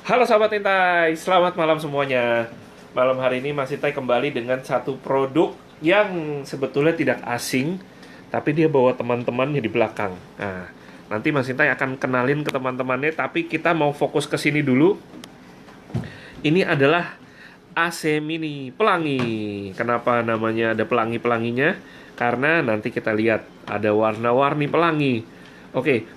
Halo sahabat Intai, selamat malam semuanya. Malam hari ini Mas Intai kembali dengan satu produk yang sebetulnya tidak asing, tapi dia bawa teman-temannya di belakang. Nah, nanti Mas Intai akan kenalin ke teman-temannya, tapi kita mau fokus ke sini dulu. Ini adalah AC Mini Pelangi. Kenapa namanya ada pelangi-pelanginya? Karena nanti kita lihat ada warna-warni pelangi. Oke,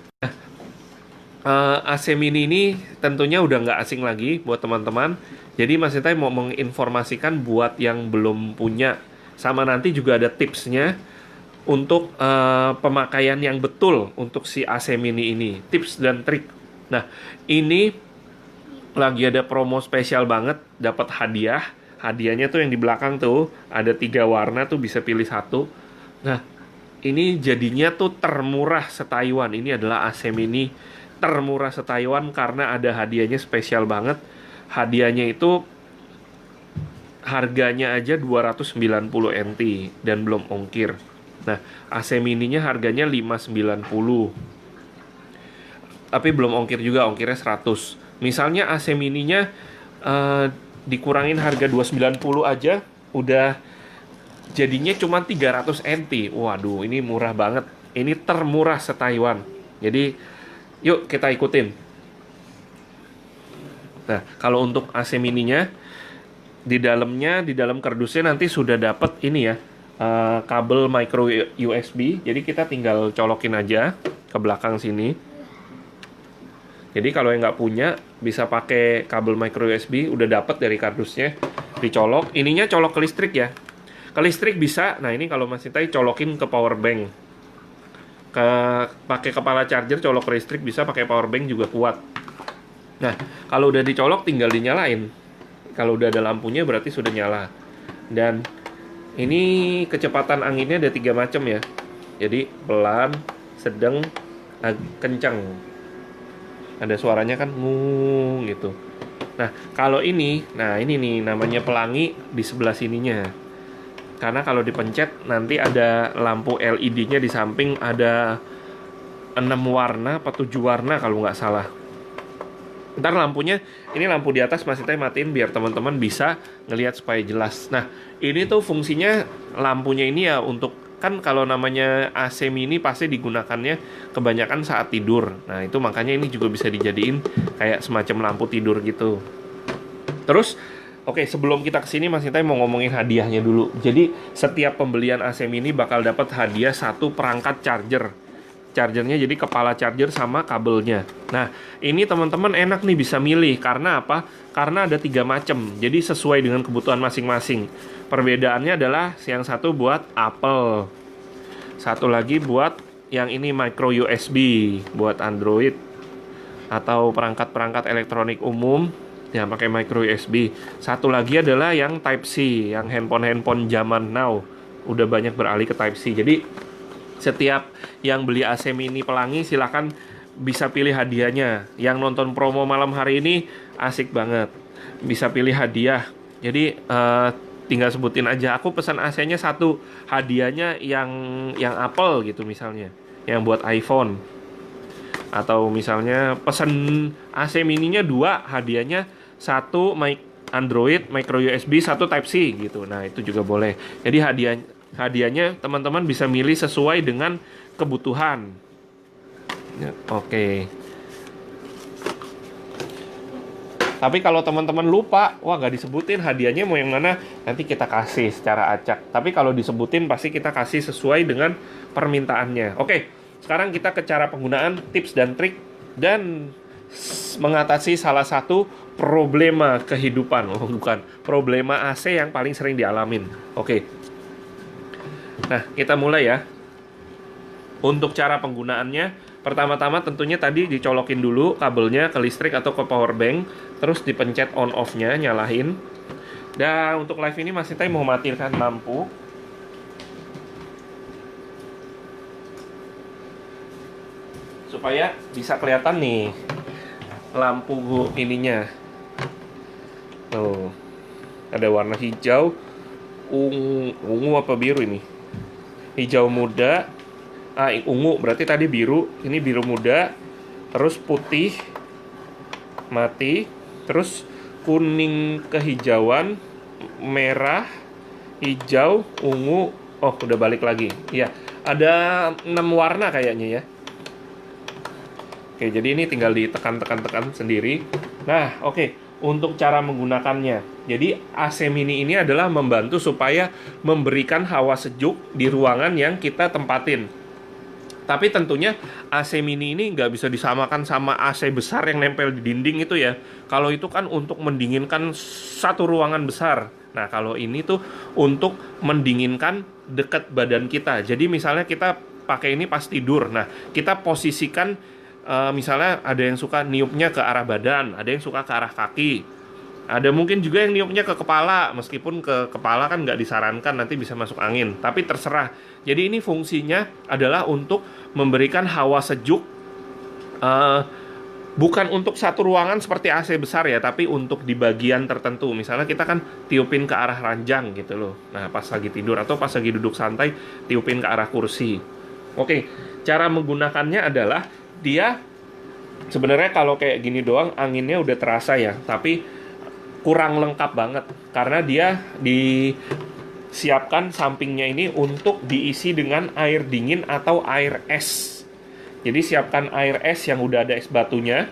AC Mini ini tentunya udah nggak asing lagi buat teman-teman. Jadi Mas Intai mau menginformasikan buat yang belum punya, sama nanti juga ada tipsnya untuk pemakaian yang betul untuk si AC Mini ini, tips dan trik. Nah, ini lagi ada promo spesial banget, dapat hadiah. Hadiahnya tuh yang di belakang tuh ada 3 warna tuh, bisa pilih satu. Nah, ini jadinya tuh termurah se-Taiwan. Ini adalah AC Mini termurah se-Taiwan karena ada hadiahnya spesial banget. Hadiahnya itu harganya aja 290 NT dan belum ongkir. Nah, AC Mininya harganya 590. Tapi belum ongkir juga, ongkirnya 100. Misalnya AC Mininya eh, dikurangin harga 290 aja udah jadinya cuma 300 NT. Waduh, ini murah banget. Ini termurah se-Taiwan. Jadi, yuk kita ikutin. Nah, kalau untuk AC mininya, di dalamnya, di dalam kardusnya nanti sudah dapat ini ya, kabel micro USB. Jadi kita tinggal colokin aja ke belakang sini. Jadi kalau yang nggak punya, bisa pakai kabel micro USB, udah dapat dari kardusnya, dicolok. Ininya colok ke listrik ya. Ke listrik bisa. Nah, ini kalau masih tay colokin ke power bank. Ke pakai kepala charger colok ke listrik bisa, pakai power bank juga kuat. Nah, kalau udah dicolok tinggal dinyalain. Kalau udah ada lampunya berarti sudah nyala. Dan ini kecepatan anginnya ada 3 macam ya. Jadi pelan, sedang, kencang. Ada suaranya kan ngung gitu. Nah, kalau ini, nah ini nih namanya pelangi di sebelah sininya. Karena kalau dipencet nanti ada lampu LED-nya di samping, ada 6 warna atau 7 warna kalau nggak salah. Ntar lampunya, ini lampu di atas masih teh matiin biar teman-teman bisa ngelihat supaya jelas. Nah, ini tuh fungsinya lampunya ini ya untuk, kan kalau namanya AC mini pasti digunakannya kebanyakan saat tidur. Nah, itu makanya ini juga bisa dijadiin kayak semacam lampu tidur gitu. Terus, oke, sebelum kita kesini Mas Intai mau ngomongin hadiahnya dulu. Jadi setiap pembelian AC mini bakal dapat hadiah satu perangkat charger. Chargernya jadi kepala charger sama kabelnya. Nah, ini teman-teman enak nih bisa milih. Karena apa? Karena ada 3 macam. Jadi sesuai dengan kebutuhan masing-masing. Perbedaannya adalah yang satu buat Apple. Satu lagi buat yang ini micro USB buat Android atau perangkat-perangkat elektronik umum yang pakai micro USB. Satu lagi adalah yang Type C, yang handphone-handphone zaman now udah banyak beralih ke Type C. Jadi setiap yang beli AC mini pelangi silahkan bisa pilih hadiahnya. Yang nonton promo malam hari ini asik banget, bisa pilih hadiah. Jadi tinggal sebutin aja, aku pesan AC-nya satu, hadiahnya yang Apple gitu misalnya, yang buat iPhone. Atau misalnya pesan AC mininya 2, hadiahnya satu Android micro USB, satu Type C gitu. Nah, itu juga boleh. Jadi hadiahnya teman-teman bisa milih sesuai dengan kebutuhan. Ya, oke. Tapi kalau teman-teman lupa, wah nggak disebutin hadiahnya mau yang mana, nanti kita kasih secara acak. Tapi kalau disebutin pasti kita kasih sesuai dengan permintaannya. Oke, sekarang kita ke cara penggunaan, tips dan trik, dan mengatasi salah satu problema kehidupan. Oh bukan, problema AC yang paling sering dialamin. Oke, nah kita mulai ya. Untuk cara penggunaannya, pertama-tama tentunya tadi dicolokin dulu kabelnya ke listrik atau ke power bank, terus dipencet on off-nya, nyalain. Dan untuk live ini masih tadi mau matikan lampu supaya bisa kelihatan nih lampu ininya. Tuh, ada warna hijau, ungu apa biru ini? Hijau muda. Ungu berarti tadi biru, ini biru muda, terus putih, mati, terus kuning kehijauan, merah, hijau, ungu. Oh, udah balik lagi. Iya, ada 6 warna kayaknya ya. Oke, jadi ini tinggal ditekan-tekan sendiri. Nah, oke. Untuk cara menggunakannya. Jadi AC mini ini adalah membantu supaya memberikan hawa sejuk di ruangan yang kita tempatin. Tapi tentunya AC mini ini nggak bisa disamakan sama AC besar yang nempel di dinding itu ya. Kalau itu kan untuk mendinginkan satu ruangan besar. Nah, kalau ini tuh untuk mendinginkan dekat badan kita. Jadi misalnya kita pakai ini pas tidur. Nah, kita posisikan misalnya ada yang suka niupnya ke arah badan, ada yang suka ke arah kaki. Ada mungkin juga yang niupnya ke kepala, meskipun ke kepala kan nggak disarankan, nanti bisa masuk angin. Tapi terserah. Jadi ini fungsinya adalah untuk memberikan hawa sejuk, bukan untuk satu ruangan seperti AC besar ya, tapi untuk di bagian tertentu. Misalnya kita kan tiupin ke arah ranjang gitu loh. Nah, pas lagi tidur atau pas lagi duduk santai, tiupin ke arah kursi. Oke, cara menggunakannya adalah dia sebenarnya kalau kayak gini doang anginnya udah terasa ya, tapi kurang lengkap banget karena dia disiapkan sampingnya ini untuk diisi dengan air dingin atau air es. Jadi siapkan air es yang udah ada es batunya,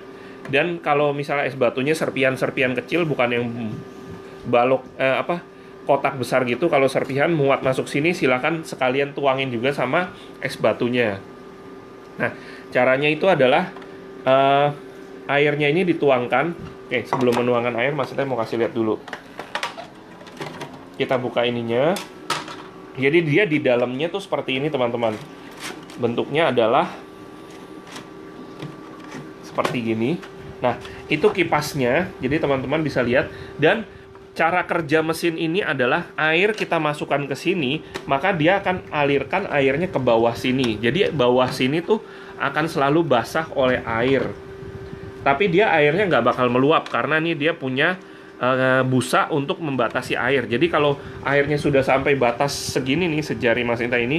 dan kalau misalnya es batunya serpian-serpian kecil, bukan yang balok kotak besar gitu. Kalau serpihan muat masuk sini, silakan sekalian tuangin juga sama es batunya. Nah, caranya itu adalah airnya ini dituangkan. Oke, sebelum menuangkan air, Mas Teh mau kasih lihat dulu. Kita buka ininya. Jadi dia di dalamnya tuh seperti ini, teman-teman. Bentuknya adalah seperti gini. Nah, itu kipasnya. Jadi teman-teman bisa lihat. Dan cara kerja mesin ini adalah air kita masukkan ke sini, maka dia akan alirkan airnya ke bawah sini. Jadi bawah sini tuh akan selalu basah oleh air. Tapi dia airnya nggak bakal meluap karena nih dia punya busa untuk membatasi air. Jadi kalau airnya sudah sampai batas segini nih, sejari Mas Inta ini,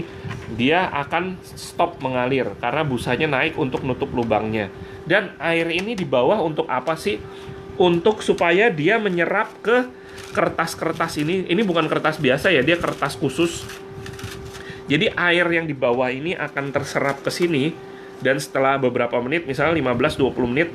dia akan stop mengalir karena busanya naik untuk nutup lubangnya. Dan air ini di bawah untuk apa sih? Untuk supaya dia menyerap ke kertas-kertas ini. Ini bukan kertas biasa ya, dia kertas khusus. Jadi air yang di bawah ini akan terserap ke sini, dan setelah beberapa menit, misalnya 15-20 menit,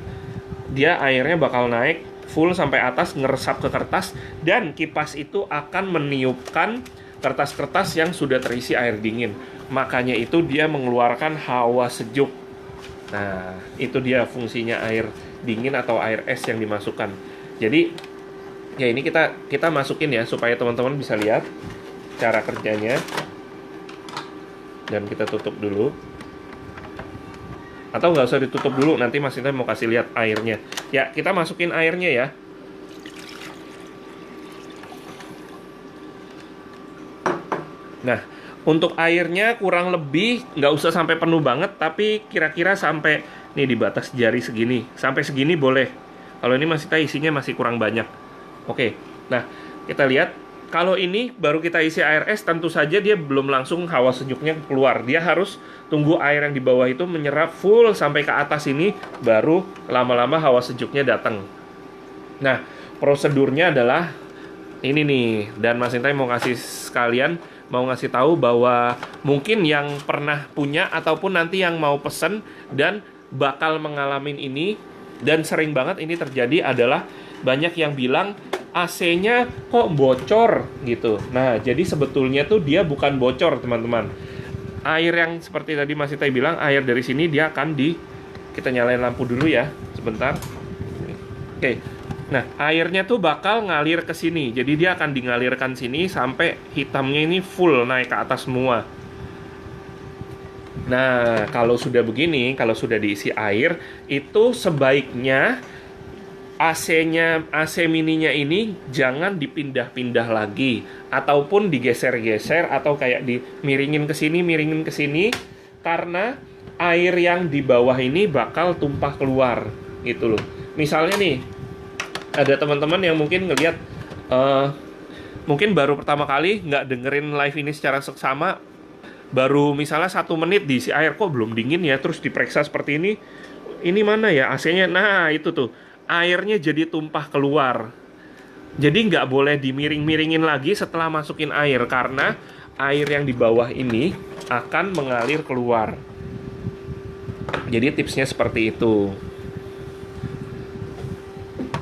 dia airnya bakal naik full sampai atas, ngeresap ke kertas, dan kipas itu akan meniupkan kertas-kertas yang sudah terisi air dingin. Makanya itu dia mengeluarkan hawa sejuk. Nah, itu dia fungsinya air dingin atau air es yang dimasukkan. Jadi ya ini kita masukin ya supaya teman-teman bisa lihat cara kerjanya. Dan kita tutup dulu. Atau nggak usah ditutup dulu, nanti Mas Intan mau kasih lihat airnya. Ya, kita masukin airnya ya. Nah, untuk airnya kurang lebih nggak usah sampai penuh banget, tapi kira-kira sampai nih di batas jari segini. Sampai segini boleh. Kalau ini masih isinya masih kurang banyak. Oke, nah kita lihat. Kalau ini baru kita isi air es, tentu saja dia belum langsung hawa sejuknya keluar. Dia harus tunggu air yang di bawah itu menyerap full sampai ke atas ini, baru lama-lama hawa sejuknya datang. Nah, prosedurnya adalah ini nih. Dan Mas Intai mau ngasih tahu bahwa mungkin yang pernah punya ataupun nanti yang mau pesen dan bakal mengalami ini, dan sering banget ini terjadi adalah banyak yang bilang AC-nya kok bocor gitu. Nah, jadi sebetulnya tuh dia bukan bocor, teman-teman. Air yang seperti tadi Mas Itai bilang, air dari sini dia akan kita nyalain lampu dulu ya, sebentar. Oke. Nah, airnya tuh bakal ngalir ke sini. Jadi dia akan dingalirkan sini sampai hitamnya ini full naik ke atas semua. Nah, kalau sudah begini, kalau sudah diisi air, itu sebaiknya AC mininya ini jangan dipindah-pindah lagi, ataupun digeser-geser, atau kayak dimiringin ke sini, karena air yang di bawah ini bakal tumpah keluar gitu loh. Misalnya nih, ada teman-teman yang mungkin ngelihat mungkin baru pertama kali nggak dengerin live ini secara seksama, baru misalnya 1 menit diisi air, kok belum dingin ya, terus diperiksa seperti ini mana ya AC-nya? Nah, itu tuh airnya jadi tumpah keluar. Jadi nggak boleh dimiring-miringin lagi setelah masukin air, karena air yang di bawah ini akan mengalir keluar. Jadi tipsnya seperti itu.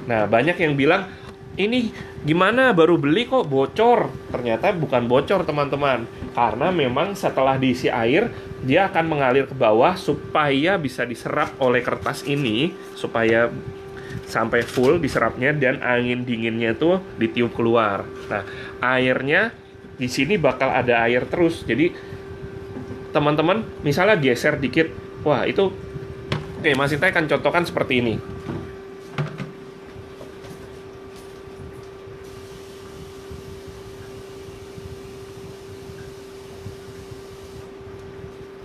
Nah, banyak yang bilang, ini gimana baru beli kok bocor? Ternyata bukan bocor, teman-teman. Karena memang setelah diisi air, dia akan mengalir ke bawah supaya bisa diserap oleh kertas ini, supaya sampai full diserapnya dan angin dinginnya tuh ditiup keluar. Nah, airnya di sini bakal ada air terus. Jadi teman-teman misalnya geser dikit, wah itu oke, Mas Intai akan contohkan seperti ini.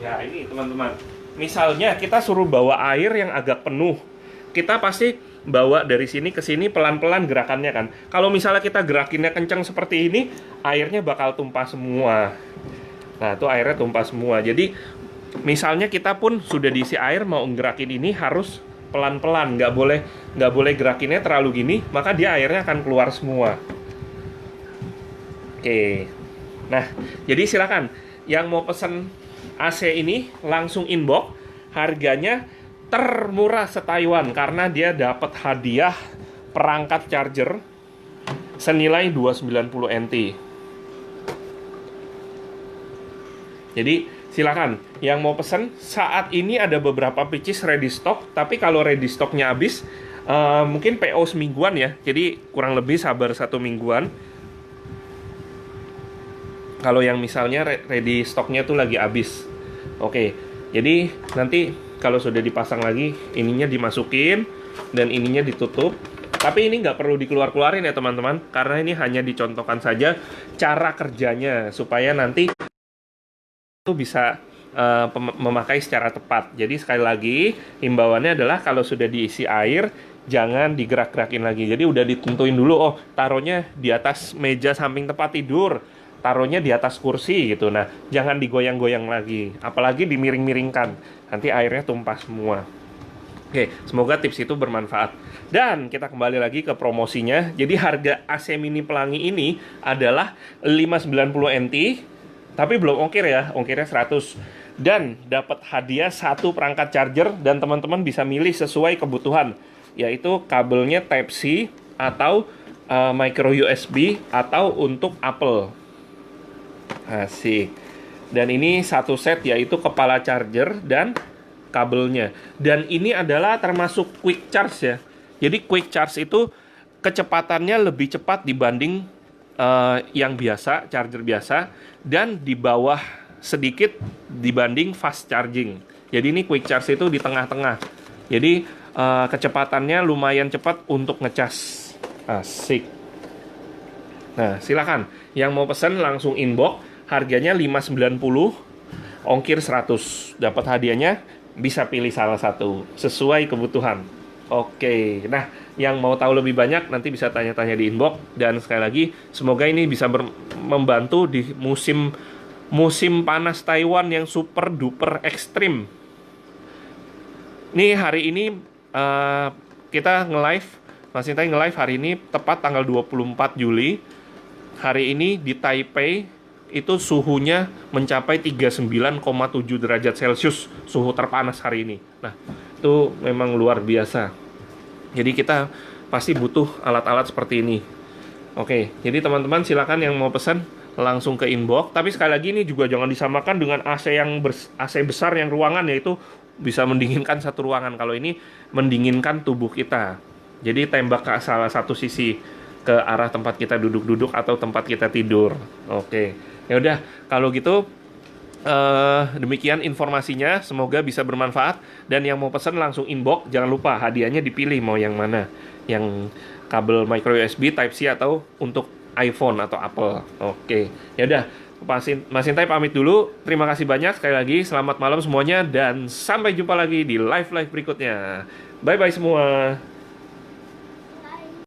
Ya, ini teman-teman. Misalnya kita suruh bawa air yang agak penuh. Kita pasti bawa dari sini ke sini pelan-pelan gerakannya kan. Kalau misalnya kita gerakinnya kencang seperti ini, airnya bakal tumpah semua. Nah, itu airnya tumpah semua. Jadi, misalnya kita pun sudah diisi air, mau gerakin ini harus pelan-pelan. Nggak boleh gerakinnya terlalu gini, maka dia airnya akan keluar semua. Oke. Nah, jadi silakan. Yang mau pesen AC ini langsung inbox. Harganya termurah se-Taiwan karena dia dapat hadiah perangkat charger senilai 290 NT. Jadi silakan yang mau pesen. Saat ini ada beberapa pieces ready stock, tapi kalau ready stocknya habis mungkin PO semingguan ya. Jadi kurang lebih sabar 1 mingguan. Kalau yang misalnya ready stocknya tuh lagi habis. Oke, jadi nanti kalau sudah dipasang lagi, ininya dimasukin dan ininya ditutup. Tapi ini nggak perlu dikeluar-keluarin ya teman-teman, karena ini hanya dicontohkan saja cara kerjanya supaya nanti itu bisa memakai secara tepat. Jadi sekali lagi himbauannya adalah kalau sudah diisi air jangan digerak-gerakin lagi. Jadi udah ditentuin dulu, oh taruhnya di atas meja samping tempat tidur, taruhnya di atas kursi gitu. Nah, jangan digoyang-goyang lagi, apalagi dimiring-miringkan. Nanti airnya tumpah semua. Oke, semoga tips itu bermanfaat. Dan kita kembali lagi ke promosinya. Jadi harga AC mini pelangi ini adalah 590 NT, tapi belum ongkir ya, ongkirnya 100. Dan dapat hadiah 1 perangkat charger dan teman-teman bisa milih sesuai kebutuhan, yaitu kabelnya Type-C atau micro USB atau untuk Apple. Asik. Dan ini satu set yaitu kepala charger dan kabelnya. Dan ini adalah termasuk quick charge ya. Jadi quick charge itu kecepatannya lebih cepat dibanding yang biasa, charger biasa, dan di bawah sedikit dibanding fast charging. Jadi ini quick charge itu di tengah-tengah. Jadi kecepatannya lumayan cepat untuk ngecas. Asik. Nah, silakan. Yang mau pesan langsung inbox. Harganya 590, ongkir 100. Dapat hadiahnya, bisa pilih salah satu sesuai kebutuhan. Oke. Nah, yang mau tahu lebih banyak nanti bisa tanya-tanya di inbox. Dan sekali lagi, semoga ini bisa membantu di musim panas Taiwan yang super duper ekstrim. Nih hari ini kita nge-live, Mas Intai nge-live hari ini tepat tanggal 24 Juli. Hari ini di Taipei itu suhunya mencapai 39,7 derajat Celcius, suhu terpanas hari ini. Nah, itu memang luar biasa. Jadi kita pasti butuh alat-alat seperti ini. Oke, jadi teman-teman silakan yang mau pesan langsung ke inbox. Tapi sekali lagi ini juga jangan disamakan dengan AC yang AC besar yang ruangan, yaitu bisa mendinginkan satu ruangan. Kalau ini mendinginkan tubuh kita. Jadi tembak ke salah satu sisi, ke arah tempat kita duduk-duduk atau tempat kita tidur. Oke. Ya udah, kalau gitu demikian informasinya, semoga bisa bermanfaat. Dan yang mau pesan langsung inbox, jangan lupa hadiahnya dipilih mau yang mana, yang kabel micro USB Type-C atau untuk iPhone atau Apple. Oke, ya udah, Mas Intai pamit dulu. Terima kasih banyak sekali lagi, selamat malam semuanya dan sampai jumpa lagi di live berikutnya. Bye bye semua.